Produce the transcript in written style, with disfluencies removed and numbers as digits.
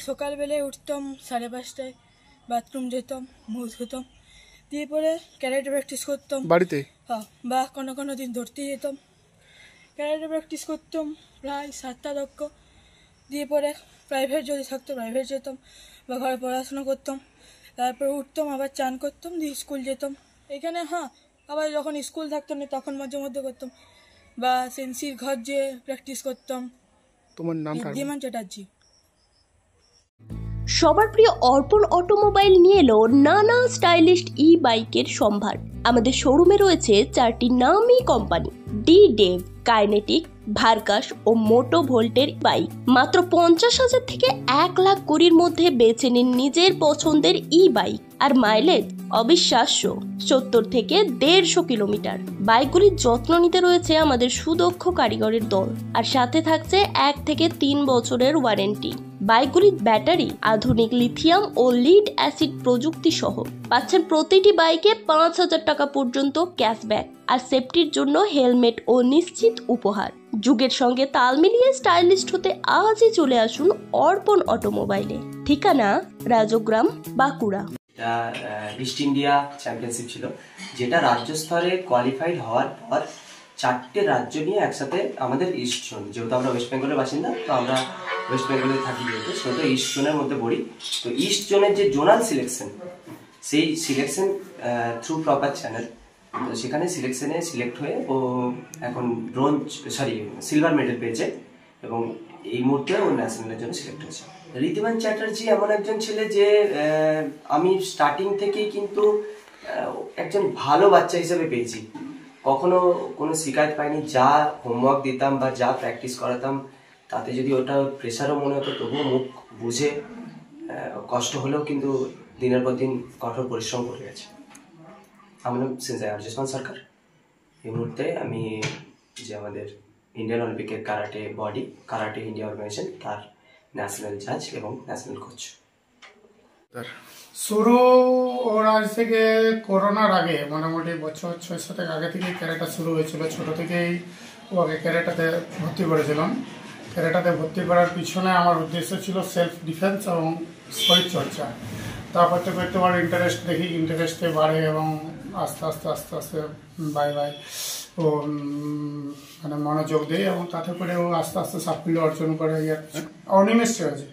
সকালবেলায় উঠতাম 5:30টায়, বাথরুম যেতাম, মুখ ধুতাম, দিয়ে পরে ক্যারাটে প্র্যাকটিস করতাম বাড়িতে। হ্যাঁ, বা কোনো কোনো দিন ধরতে যেতাম। ক্যারাটে প্র্যাকটিস করতাম প্রায় 7টা লক্ষ, দিয়ে পরে প্রাইভেট যদি থাকতো প্রাইভেট যেতাম বা ঘরে পড়াশোনা করতাম। তারপরে উঠতাম, আবার চান করতাম, দিয়ে স্কুল যেতাম এখানে। হ্যাঁ, আবার যখন স্কুল থাকতো না তখন মাঝে মধ্যে করতাম, বা সেন্সির ঘর যে প্র্যাকটিস করতাম। তোমার নামটা? রিদ্ধিমান চ্যাটার্জি। সবার প্রিয় অর্পণ অটোমোবাইল নিয়ে এলো নানা স্টাইলিস্ট ই বাইকের সম্ভার। আমাদের শোরুমে রয়েছে 4টি নামী কোম্পানি ডি ডেভ, কাইনেটিক, ভার্কাস ও মোটো ভোল্টের বাইক। মাত্র 50,000 থেকে 1,20,000 মধ্যে বেছে নিন নিজের পছন্দের ই বাইক, আর মাইলেজ অবিশ্বাস্য 70 থেকে 150 কিলোমিটার। বাইকগুলির যত্ন নিতে রয়েছে আমাদের সুদক্ষ কারিগরের দল, আর সাথে থাকছে 1 থেকে 3 বছরের ওয়ারেন্টি। বাইকগুলির ব্যাটারি আধুনিক লিথিয়াম ও লিড অ্যাসিড প্রযুক্তি সহ। পাচ্ছেন প্রতিটি বাইকে 5,000 টাকা পর্যন্ত ক্যাশব্যাক, আর সেফটির জন্য হেলমেট ও নিশ্চিত উপহার। যুগের সঙ্গে তাল মিলিয়ে স্টাইলিস্ট হতে আজই চলে আসুন অর্পণ অটোমোবাইলে। ঠিকানা Rajgram, Bankura. East India championship ছিল, যেটা রাজ্য স্তরে কোয়ালিফাইড হওয়ার পর 4টে রাজ্য নিয়ে একসাথে আমাদের ইস্ট জোন, যেহেতু আমরা ওয়েস্ট বেঙ্গলের বাসিন্দা, তো আমরা ওয়েস্ট বেঙ্গলে থাকি যেহেতু, সেহেতু ইস্ট জোনের মধ্যে পড়ি। তো ইস্ট জোনের যে জোনাল সিলেকশন, সেই সিলেকশন থ্রু প্রপার চ্যানেল, তো সেখানে সিলেকশনে সিলেক্ট হয়ে ও এখন সিলভার মেডেল পেয়েছে, এবং এই মুহূর্তে ও ন্যাশনালের জন্য সিলেক্ট হয়েছে। ঋদ্ধিমান চ্যাটার্জি এমন একজন ছেলে যে আমি স্টার্টিং থেকেই কিন্তু একজন ভালো বাচ্চা হিসেবে পেয়েছি, কখনো কোনো শিকায়ত পাইনি। যা হোমওয়ার্ক দিতাম বা যা প্র্যাকটিস করাতাম, তাতে যদি ওটা প্রেশারও মনে হতো তবুও মুখ বুঝে, কষ্ট হলেও কিন্তু দিনের পর দিন কঠোর পরিশ্রম করে গেছে। আমার নাম আর্যমান সরকার। এই মুহূর্তে আমি যে আমাদের ইন্ডিয়ান অলিম্পিকের karate body, karate India organization, তার ন্যাশনাল জাজ এবং ন্যাশনাল কোচ। শুরু ওর আজ থেকে করোনার আগে, মোটামুটি বছর 6-7 আগে থেকেই ক্যারেটা শুরু হয়েছিল। ছোট থেকেই ওকে ক্যারেটাতে ভর্তি করেছিলাম। ক্যারেটাতে ভর্তি করার পিছনে আমার উদ্দেশ্য ছিল সেলফ ডিফেন্স এবং শরীরচর্চা। তা করতে করতে ওর ইন্টারেস্ট দেখি, ইন্টারেস্টে বাড়ে এবং আস্তে আস্তে আস্তে আস্তে বাই ও মানে মনোযোগ দেয়, এবং তাতে করে ও আস্তে আস্তে সাফল্য অর্জন করে। অনিমেষ হয়েছে।